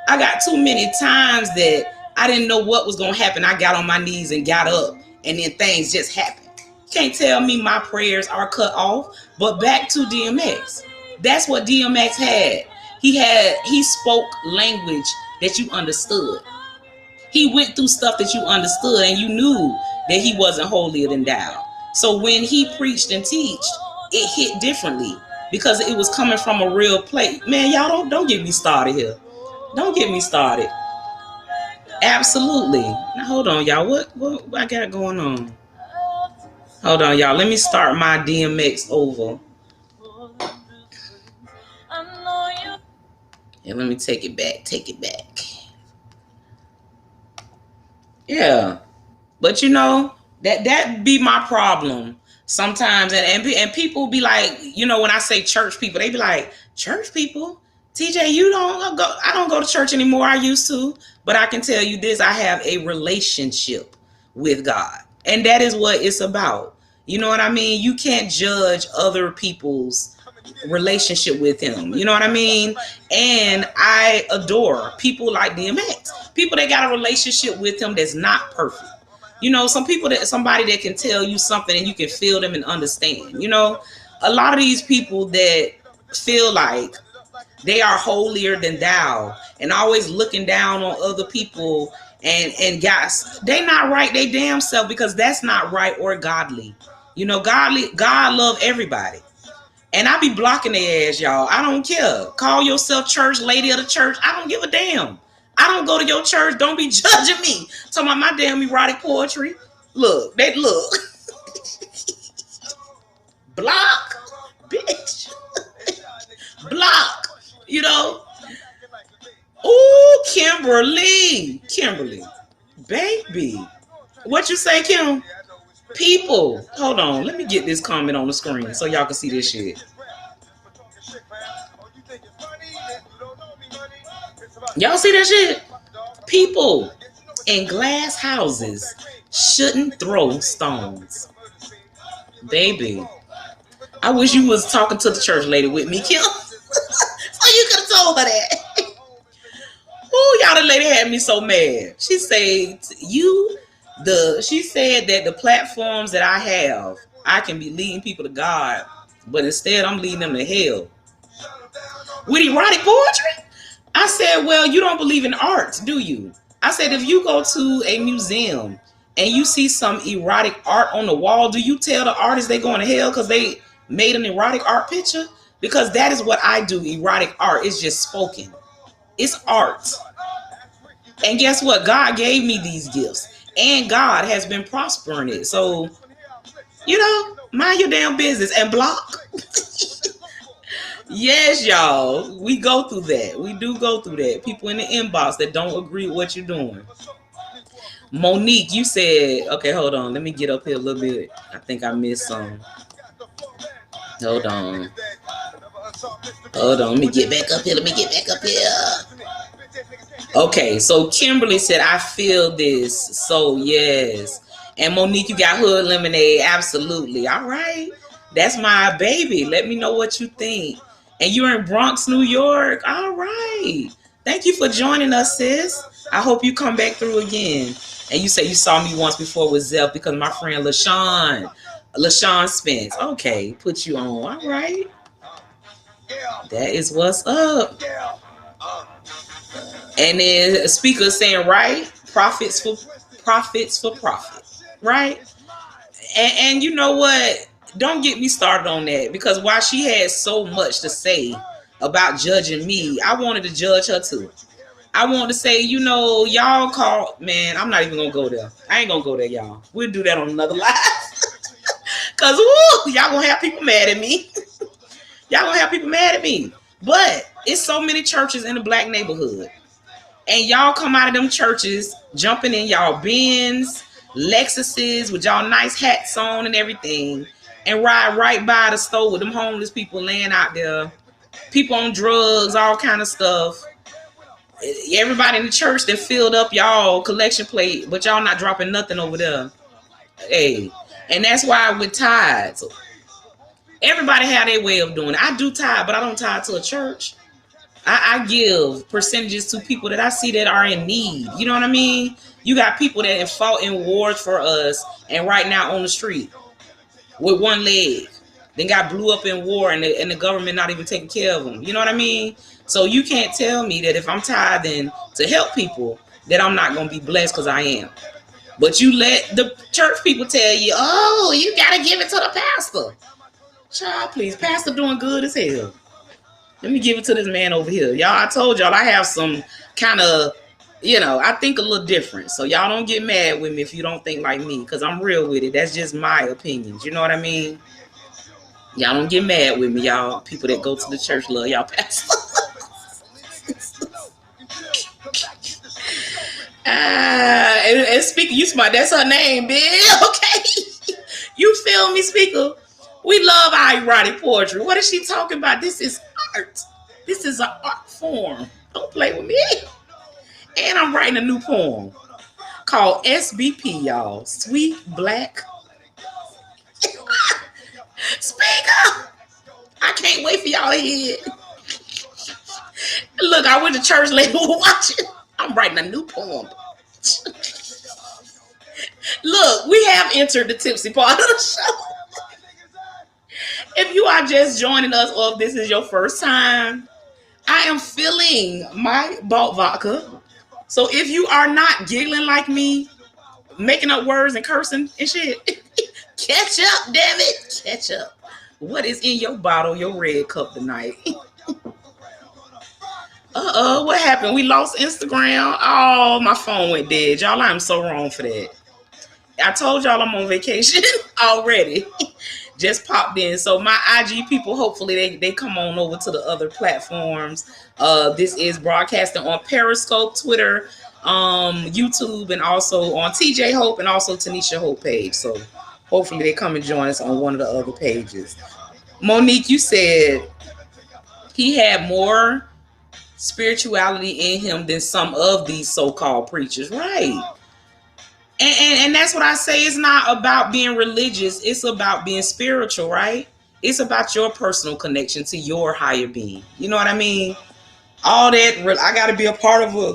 Speaker 1: I got too many times that I didn't know what was going to happen. I got on my knees and got up and then things just happened. Can't tell me my prayers are cut off. But back to DMX. That's what DMX had. He spoke language that you understood. He went through stuff that you understood and you knew that he wasn't holier than thou. So when he preached and teached, it hit differently because it was coming from a real place. Man, y'all don't get me started here. Don't get me started. Absolutely. Now hold on, y'all. What I got going on? Hold on, y'all. Let me start my DMX over. And let me take it back. Take it back. Yeah. But you know, that be my problem sometimes. And people be like, you know, when I say church people, they be like, church people? TJ, you don't go. I don't go to church anymore. I used to. But I can tell you this, I have a relationship with God. And that is what it's about. You know what I mean? You can't judge other people's relationship with him. You know what I mean? And I adore people like DMX. People that got a relationship with him that's not perfect. You know, somebody that can tell you something and you can feel them and understand. You know, a lot of these people that feel like they are holier than thou and always looking down on other people and guys, they not right they damn self because that's not right or godly. You know, God love everybody. And I be blocking their ass, y'all. I don't care. Call yourself church, lady of the church. I don't give a damn. I don't go to your church. Don't be judging me. Talking about my damn erotic poetry. Look. Block. Bitch. Block. You know. Ooh, Kimberly. Baby. What you say, Kim? People. Hold on. Let me get this comment on the screen so y'all can see this shit. Y'all see that shit? People in glass houses shouldn't throw stones. Baby. I wish you was talking to the church lady with me, Kim. So you could have told her that. Ooh, y'all, the lady had me so mad. She said that the platforms that I have, I can be leading people to God, but instead I'm leading them to hell. With erotic poetry? I said, well, you don't believe in art, do you? I said, if you go to a museum and you see some erotic art on the wall, do you tell the artist they going to hell because they made an erotic art picture? Because that is what I do. Erotic art is just spoken. It's art. And guess what? God gave me these gifts. And God has been prospering it. So, you know, mind your damn business and block. Yes, y'all. We go through that. We do go through that. People in the inbox that don't agree with what you're doing. Monique, you said, okay, hold on. Let me get up here a little bit. I think I missed some. Hold on. Let me get back up here. Okay, so Kimberly said, I feel this. So, yes. And Monique, you got Hood Lemonade. Absolutely. All right. That's my baby. Let me know what you think. And you're in Bronx, New York. All right. Thank you for joining us, sis. I hope you come back through again. And you say you saw me once before with Zeph because my friend LaShawn Spence. Okay, put you on. All right. That is what's up. And then a speaker saying, right? Profits for profit. Right? And you know what? Don't get me started on that because while she had so much to say about judging me, I wanted to judge her too. I wanted to say, you know, y'all call, man, I'm not even going to go there. I ain't going to go there, y'all. We'll do that on another live. Because, y'all going to have people mad at me. But it's so many churches in the black neighborhood. And y'all come out of them churches jumping in y'all Benz, Lexuses with y'all nice hats on and everything, and ride right by the store with them homeless people laying out there, people on drugs, all kind of stuff. Everybody in the church that filled up y'all collection plate, but y'all not dropping nothing over there. Hey, and that's why with tithes, everybody have their way of doing it. I do tithe, but I don't tithe to a church. I give percentages to people that I see that are in need. You know what I mean? You got people that have fought in wars for us and right now on the street with one leg. Then got blew up in war and the government not even taking care of them. You know what I mean? So you can't tell me that if I'm tithing to help people that I'm not going to be blessed, because I am. But you let the church people tell you, oh, you got to give it to the pastor. Child, please. Pastor doing good as hell. Let me give it to this man over here. Y'all, I told y'all I have some kind of, I think a little different. So y'all don't get mad with me if you don't think like me, because I'm real with it. That's just my opinions. You know what I mean? Y'all don't get mad with me, y'all. People that go to the church love y'all pastor. And Speaker, you smart. That's her name, bitch. Okay. You feel me, Speaker? We love our erotic poetry. What is she talking about? This is art. This is an art form. Don't play with me. And I'm writing a new poem called SBP, y'all. Sweet Black. Speaker! I can't wait for y'all to hear it. Look, I went to church later watching. I'm writing a new poem. Look, we have entered the tipsy part of the show. If you are just joining us or if this is your first time, I am filling my bought vodka. So if you are not giggling like me, making up words and cursing and shit, catch up, damn it. Catch up. What is in your bottle, your red cup tonight? What happened? We lost Instagram. Oh, my phone went dead. Y'all, I'm so wrong for that. I told y'all I'm on vacation already. Just popped in. So my IG people, hopefully they come on over to the other platforms. This is broadcasting on Periscope, Twitter, YouTube, and also on TJ Hope and also Tanisha Hope page. So hopefully they come and join us on one of the other pages. Monique, you said he had more spirituality in him than some of these so-called preachers, right? And that's what I say. It's not about being religious. It's about being spiritual, right? It's about your personal connection to your higher being. You know what I mean? All that, I got to be a part of a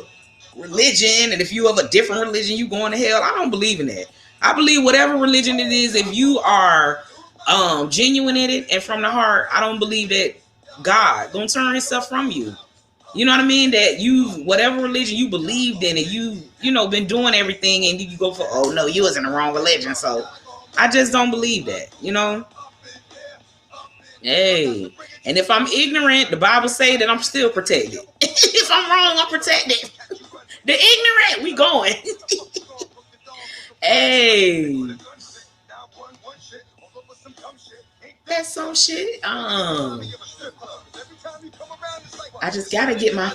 Speaker 1: religion. And if you have a different religion, you going to hell. I don't believe in that. I believe whatever religion it is, if you are genuine in it and from the heart, I don't believe that God gonna turn himself from you. You know what I mean? That you, whatever religion you believed in, and you know, been doing everything, and you go for, oh no, you was in the wrong religion. So I just don't believe that, you know? Hey, and if I'm ignorant, the Bible say that I'm still protected. If I'm wrong, I'm protected. The ignorant, we going. Hey. That's some shit. I just gotta get my.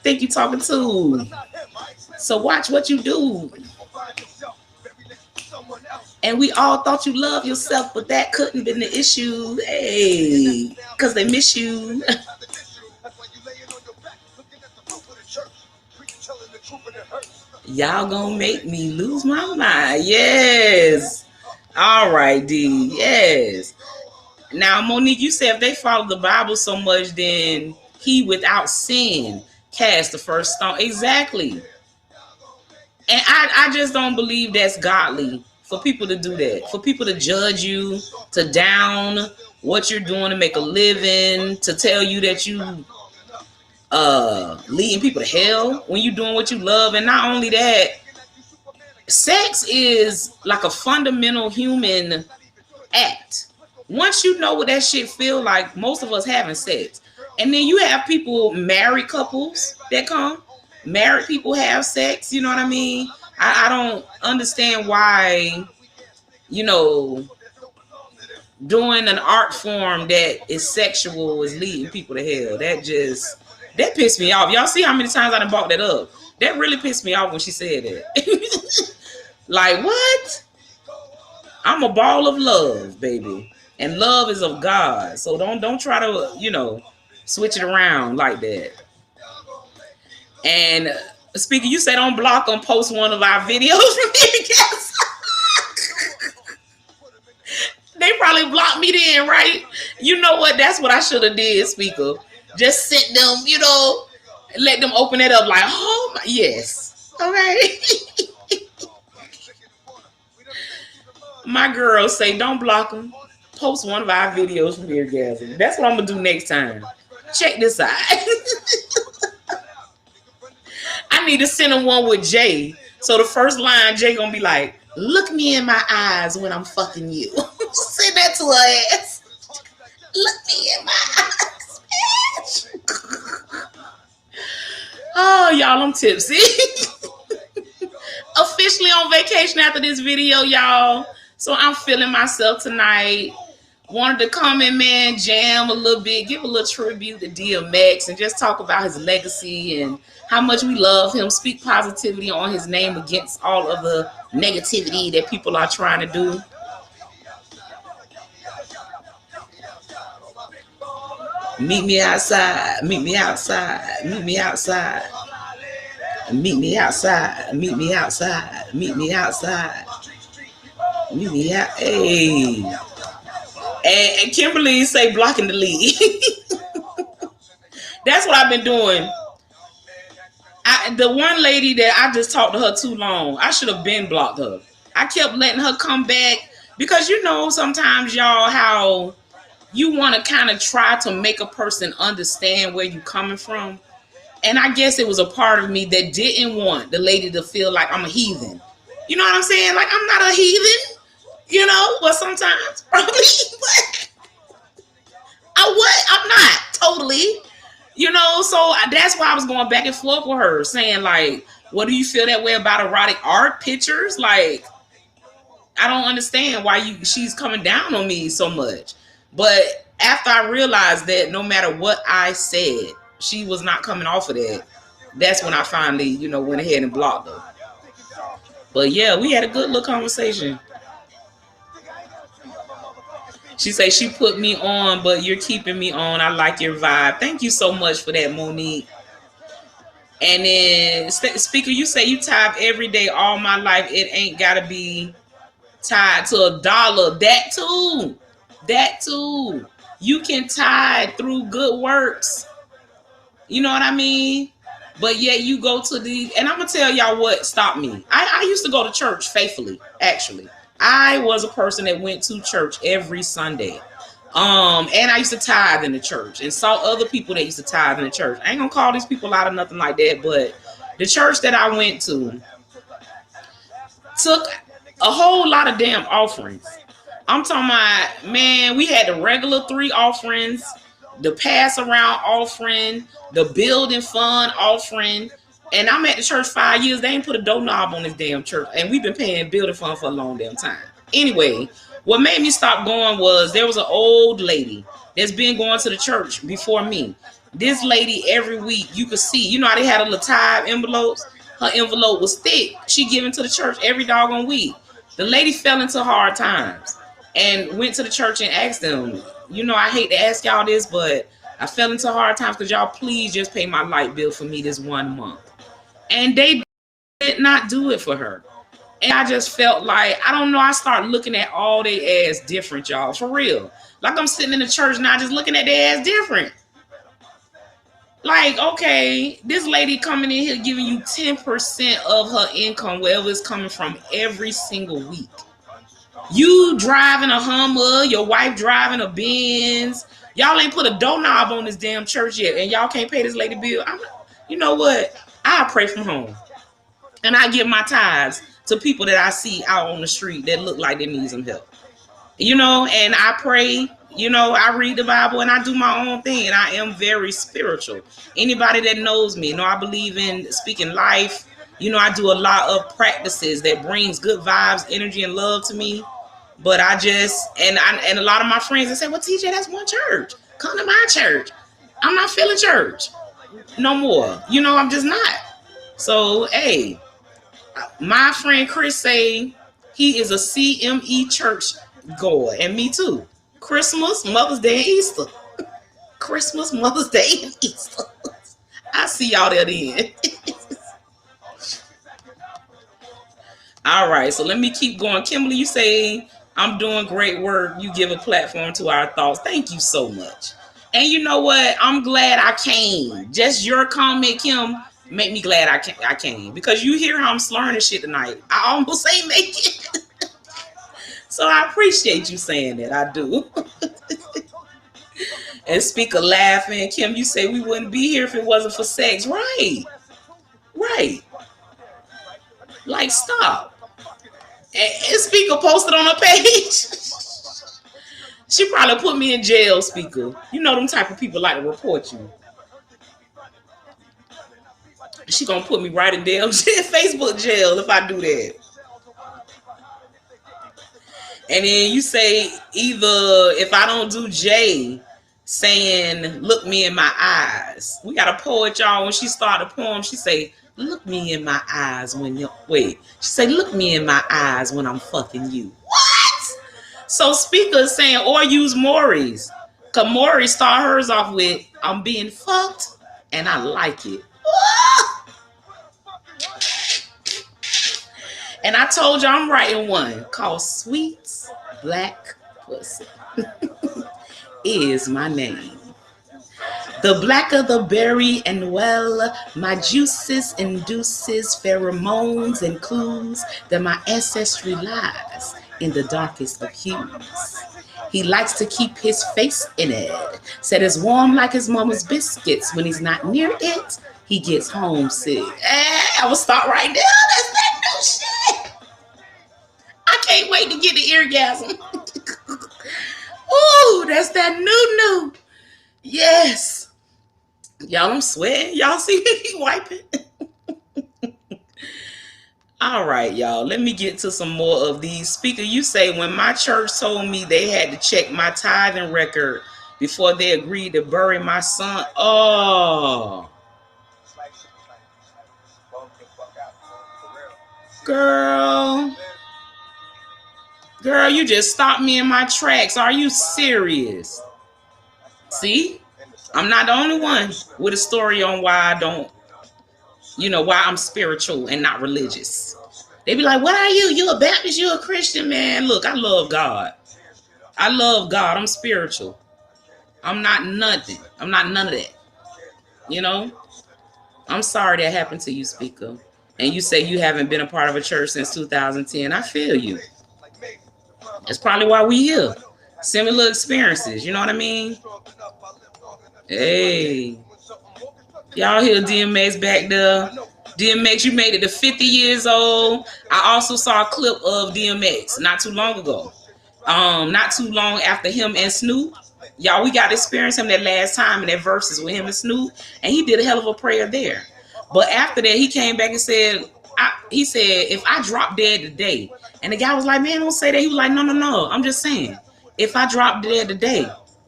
Speaker 1: Think you talking to. So watch what you do. And we all thought you loved yourself, but that couldn't have been the issue. Hey, because they miss you. Y'all gonna make me lose my mind. Yes. All right, D. Yes. Now, Monique, you said if they follow the Bible so much, then he without sin cast the first stone. Exactly. And I just don't believe that's godly for people to do that. For people to judge you, to down what you're doing to make a living, to tell you that you leading people to hell when you're doing what you love. And not only that, sex is like a fundamental human act. Once you know what that shit feel like, most of us having sex. And then you have people, married couples that come. Married people have sex, you know what I mean? I don't understand why, you know, doing an art form that is sexual is leading people to hell. That just, That pissed me off. Y'all see how many times I done brought that up? That really pissed me off when she said that. Like, what? I'm a ball of love, baby. And love is of God. So don't try to, switch it around like that. And speaker, you say don't block them, post one of our videos from here. They probably blocked me then, right? You know what? That's what I should have did, speaker. Just sent them, let them open it up like, oh, my, yes. Okay. My girls say, don't block them. Post one of our videos from the orgasm. That's what I'm going to do next time. Check this out. I need to send them one with Jay. So the first line, Jay going to be like, look me in my eyes when I'm fucking you. Send that to her ass. Look me in my eyes, bitch. Oh, y'all, I'm tipsy. Officially on vacation after this video, y'all. So I'm feeling myself tonight. Wanted to come in, man, jam a little bit, give a little tribute to DMX and just talk about his legacy and how much we love him, speak positively on his name against all of the negativity that people are trying to do. Meet me outside, meet me outside, meet me outside. Meet me outside, meet me outside, meet me outside. Meet me out. Hey. And Kimberly say block and delete. That's what I've been doing. The one lady that I just talked to her too long, I should have been blocked her. I kept letting her come back because sometimes y'all how you want to kind of try to make a person understand where you're coming from. And I guess it was a part of me that didn't want the lady to feel like I'm a heathen. You know what I'm saying? Like, I'm not a heathen, but sometimes probably, but I'm not totally, so that's why I was going back and forth with her saying like, what do you feel that way about erotic art pictures? Like, I don't understand why she's coming down on me so much. But after I realized that no matter what I said, she was not coming off of that. That's when I finally, went ahead and blocked her. But yeah, we had a good little conversation. She say she put me on, but you're keeping me on. I like your vibe. Thank you so much for that, Monique. And then, speaker, you say you tithe every day all my life. It ain't got to be tied to $1. That too. You can tithe through good works. You know what I mean? But yet you go to and I'm going to tell y'all what stopped me. I used to go to church faithfully, actually. I was a person that went to church every Sunday. And I used to tithe in the church and saw other people that used to tithe in the church. I ain't going to call these people out or nothing like that, but the church that I went to took a whole lot of damn offerings. I'm talking about, man, we had the regular 3 offerings, the pass around offering, the building fund offering. And I'm at the church 5 years. They ain't put a doorknob on this damn church. And we've been paying building fund for a long damn time. Anyway, what made me stop going was there was an old lady that's been going to the church before me. This lady, every week, you could see, how they had a little tithe envelopes? Her envelope was thick. She given to the church every doggone week. The lady fell into hard times and went to the church and asked them, I hate to ask y'all this, but I fell into hard times. Could y'all please just pay my light bill for me this 1 month? And they did not do it for her. And I just felt like, I don't know, I started looking at all they ass different, y'all, for real. Like I'm sitting in the church now just looking at their ass different. Like, okay, this lady coming in here giving you 10% of her income, wherever it's coming from, every single week. You driving a Hummer, your wife driving a Benz. Y'all ain't put a doorknob on this damn church yet, and y'all can't pay this lady bill. You know what? I pray from home. And I give my tithes to people that I see out on the street that look like they need some help. And I pray, I read the Bible and I do my own thing. And I am very spiritual. Anybody that knows me, I believe in speaking life. I do a lot of practices that brings good vibes, energy, and love to me. But I just, and a lot of my friends, they say, well, TJ, that's one church. Come to my church. I'm not feeling church. no more. I'm just not. So, hey, my friend Chris say he is a CME church goer, and me too. Christmas, Mother's Day, and Easter. Christmas, Mother's Day, and Easter. I see y'all there then. All right, so let me keep going. Kimberly, you say I'm doing great work. You give a platform to our thoughts. Thank you so much. And you know what? I'm glad I came. Just your comment, Kim, make me glad I came because you hear how I'm slurring this shit tonight. I almost ain't make it. So I appreciate you saying that. I do. And Speaker laughing. Kim, you say we wouldn't be here if it wasn't for sex. Right. Right. Like, stop. And Speaker posted on her page. She probably put me in jail, Speaker. You know them type of people like to report you. She gonna put me right in damn Facebook jail if I do that. And then you say either if I don't do J, saying look me in my eyes. We got a poet, y'all. When she started a poem, she say look me in my eyes when you wait. She say look me in my eyes when I'm fucking you. What? So Speaker is saying or use Maury's. Cause Maury start hers off with I'm being fucked and I like it. And I told you I'm writing one called Sweet Black Pussy. Is my name. The blacker the berry, and well, my juices induces pheromones and clues that my ancestry lies in the darkest of hues. He likes to keep his face in it. Said it's warm like his mama's biscuits. When he's not near it, he gets homesick. I will start right now. That's that new shit. I can't wait to get the orgasm. Ooh, that's that new. Yes. Y'all, I'm sweating. Y'all see me wiping? All right, y'all. Let me get to some more of these. Speaker, you say when my church told me they had to check my tithing record before they agreed to bury my son. Oh. Girl. Girl, you just stopped me in my tracks. Are you serious? See? I'm not the only one with a story on why I don't, why I'm spiritual and not religious. They be like, what are you? You a Baptist? You a Christian? Man, look, I love God. I love God. I'm spiritual. I'm not nothing. I'm not none of that. I'm sorry that happened to you, Speaker. And you say you haven't been a part of a church since 2010. I feel you. That's probably why we here. Similar experiences. You know what I mean? Hey. Y'all hear DMX back there? DMX, you made it to 50 years old. I also saw a clip of DMX not too long ago. Not too long after him and Snoop. Y'all, we got to experience him that last time in that verses with him and Snoop, and he did a hell of a prayer there. But after that, he came back and said, he said, if I drop dead today, and the guy was like, man, don't say that. He was like, no. I'm just saying, if I drop dead today,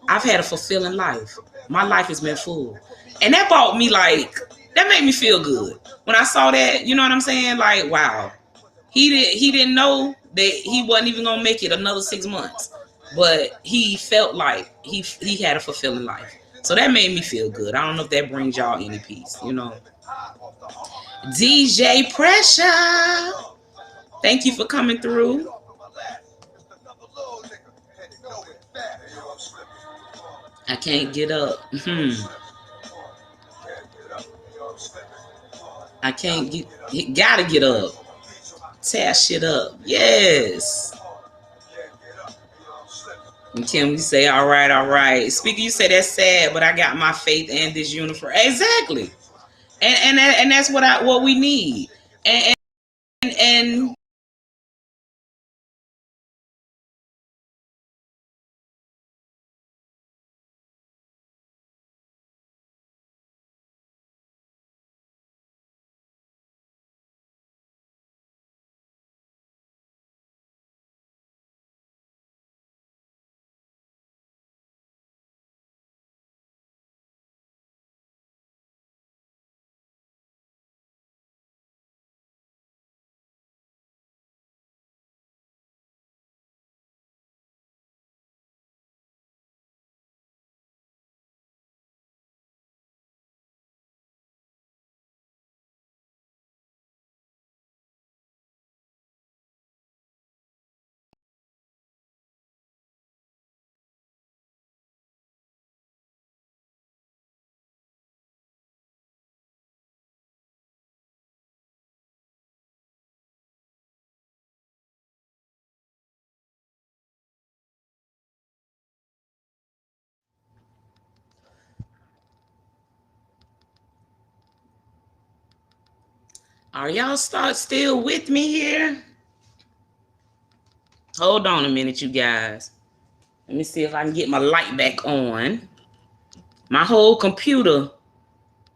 Speaker 1: I've had a fulfilling life. My life has been full. And that brought me that made me feel good. When I saw that, you know what I'm saying? Like, wow. He didn't know that he wasn't even gonna make it another 6 months. But he felt like he had a fulfilling life. So that made me feel good. I don't know if that brings y'all any peace, DJ Pressure. Thank you for coming through. I can't get up. I can't gotta get up. Tear shit up. Yes. And Kim, you say, all right. Speaker, you say that's sad, but I got my faith and this uniform. Exactly. And that's what we need. And Are y'all still with me here? Hold on a minute, you guys. Let me see if I can get my light back on. My whole computer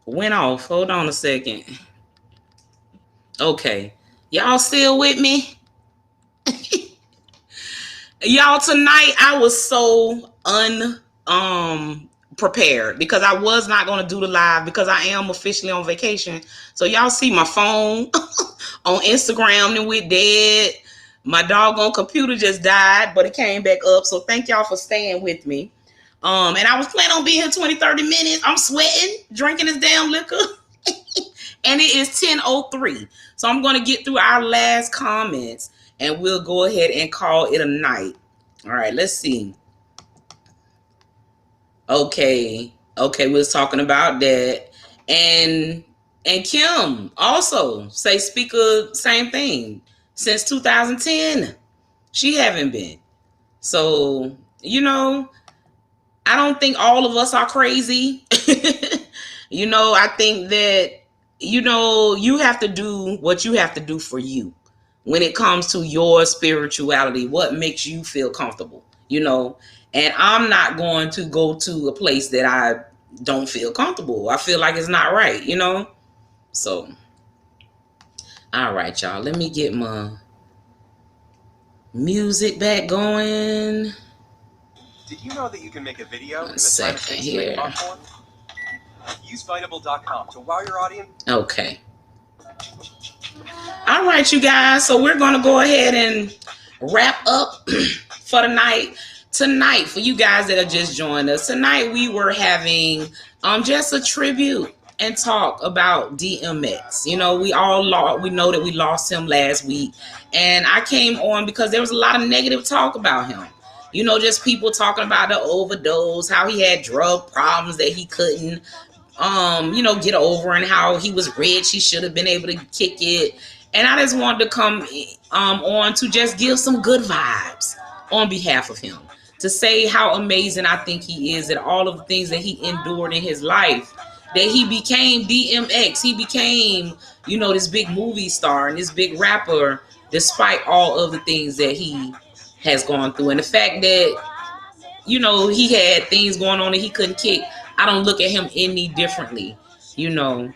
Speaker 1: went off. Hold on a second. Okay. Y'all still with me? Y'all, tonight I was so prepared because I was not going to do the live because I am officially on vacation. So y'all see my phone on Instagram and we're dead. My doggone computer just died, but it came back up. So thank y'all for staying with me. And I was planning on being here 20-30 minutes. I'm sweating, drinking this damn liquor. And it is 10:03. So I'm going to get through our last comments and we'll go ahead and call it a night. All right, let's see. Okay, we was talking about that. And Kim also say speaker, same thing. Since 2010, she haven't been. So, I don't think all of us are crazy. I think that, you have to do what you have to do for you when it comes to your spirituality, what makes you feel comfortable, and I'm not going to go to a place that I don't feel comfortable. I feel like it's not right, So, all right, y'all, let me get my music back going.
Speaker 4: Did you know that you can make a video in the
Speaker 1: second here.
Speaker 4: Popcorn? Use Fightable.com to wow your audience.
Speaker 1: Okay. All right, you guys. So we're going to go ahead and wrap up for the night. Tonight, for you guys that have just joined us, tonight we were having just a tribute and talk about DMX. We know that we lost him last week. And I came on because there was a lot of negative talk about him. Just people talking about the overdose, how he had drug problems that he couldn't get over, and how he was rich, he should have been able to kick it. And I just wanted to come on to just give some good vibes on behalf of him, to say how amazing I think he is, and all of the things that he endured in his life, that he became DMX. He became, this big movie star and this big rapper, despite all of the things that he has gone through. And the fact that, he had things going on that he couldn't kick, I don't look at him any differently, and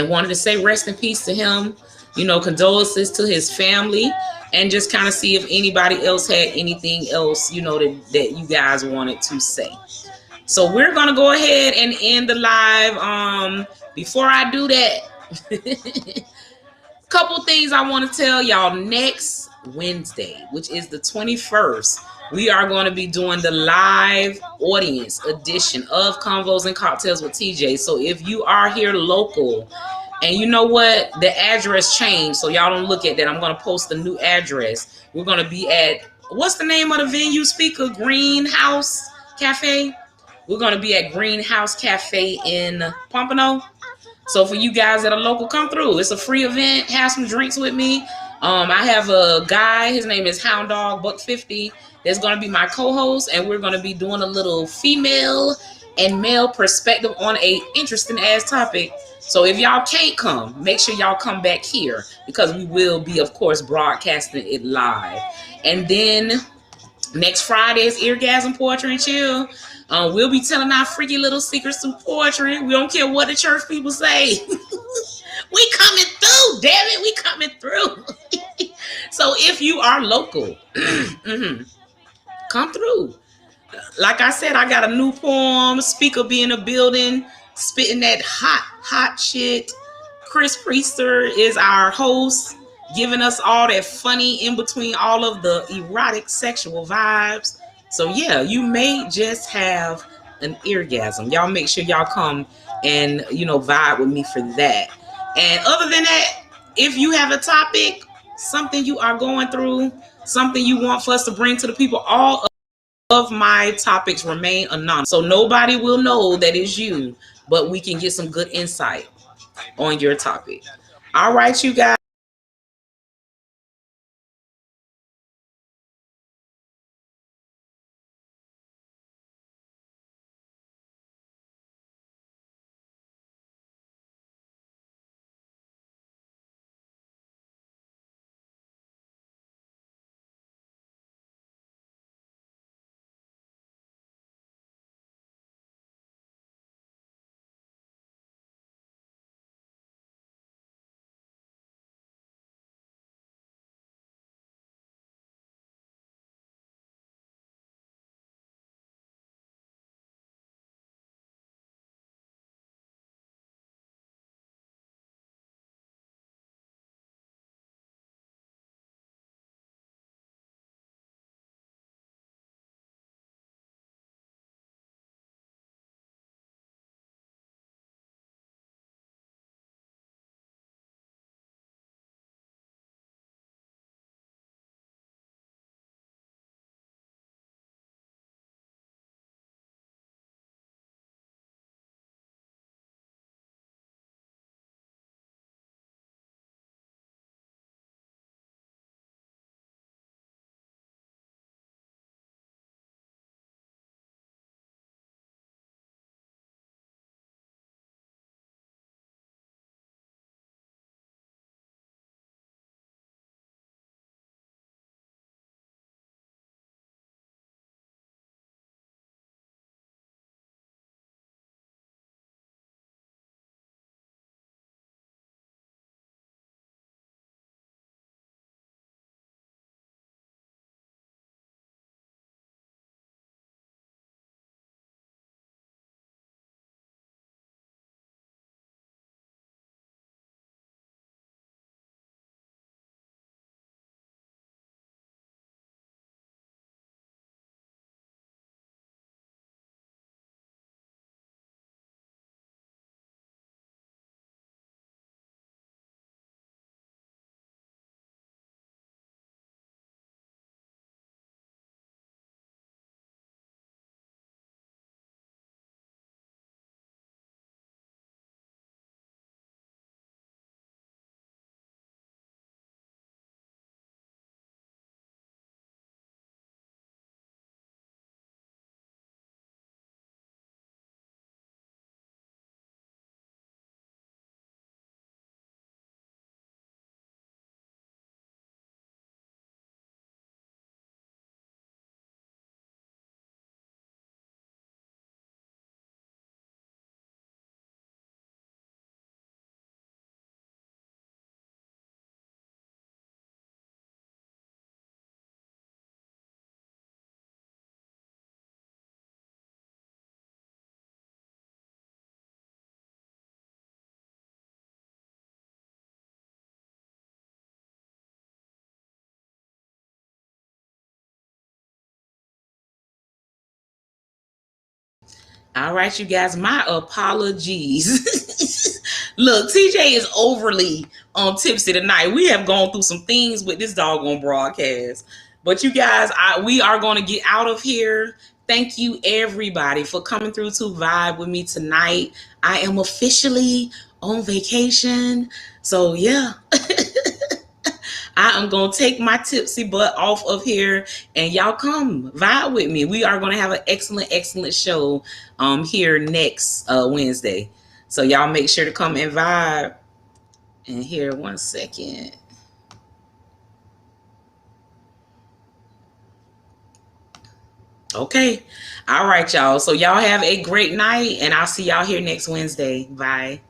Speaker 1: wanted to say rest in peace to him, condolences to his family, and just kind of see if anybody else had anything else, that you guys wanted to say. So we're going to go ahead and end the live. Before I do that, couple things I want to tell y'all. Next Wednesday, which is the 21st, we are going to be doing the live audience edition of Convos and Cocktails with TJ. So if you are here local, and you know what, the address changed, so y'all don't look at that. I'm going to post the new address. We're going to be at, what's the name of the venue, speaker? Greenhouse Cafe. We're going to be at Greenhouse Cafe in Pompano. So for you guys that are local, come through. It's a free event. Have some drinks with me. I have a guy. His name is Hound Dog Buck 50. That's going to be my co-host, and we're going to be doing a little female and male perspective on a interesting ass topic. So if y'all can't come, make sure y'all come back here, because we will be, of course, broadcasting it live. And then next Friday is Eargasm Poetry and Chill. We'll be telling our freaky little secrets through poetry. We don't care what the church people say. We coming through, damn it. We coming through. So if you are local, come through. Like I said, I got a new poem. Speaker be in the building, spitting that hot shit. Chris Priester is our host, giving us all that funny in between all of the erotic sexual vibes. So yeah, you may just have an eargasm. Y'all make sure y'all come and, vibe with me for that. And other than that, if you have a topic, something you are going through, something you want for us to bring to the people, all of my topics remain anonymous. So nobody will know that it's you, but we can get some good insight on your topic. All right, you guys. All right, you guys, my apologies. Look, TJ is overly tipsy tonight. We have gone through some things with this doggone broadcast. But you guys, we are going to get out of here. Thank you, everybody, for coming through to vibe with me tonight. I am officially on vacation. So, yeah. I am going to take my tipsy butt off of here, and y'all come vibe with me. We are going to have an excellent, excellent show here next Wednesday. So y'all make sure to come and vibe. And here, 1 second. Okay. All right, y'all. So y'all have a great night, and I'll see y'all here next Wednesday. Bye.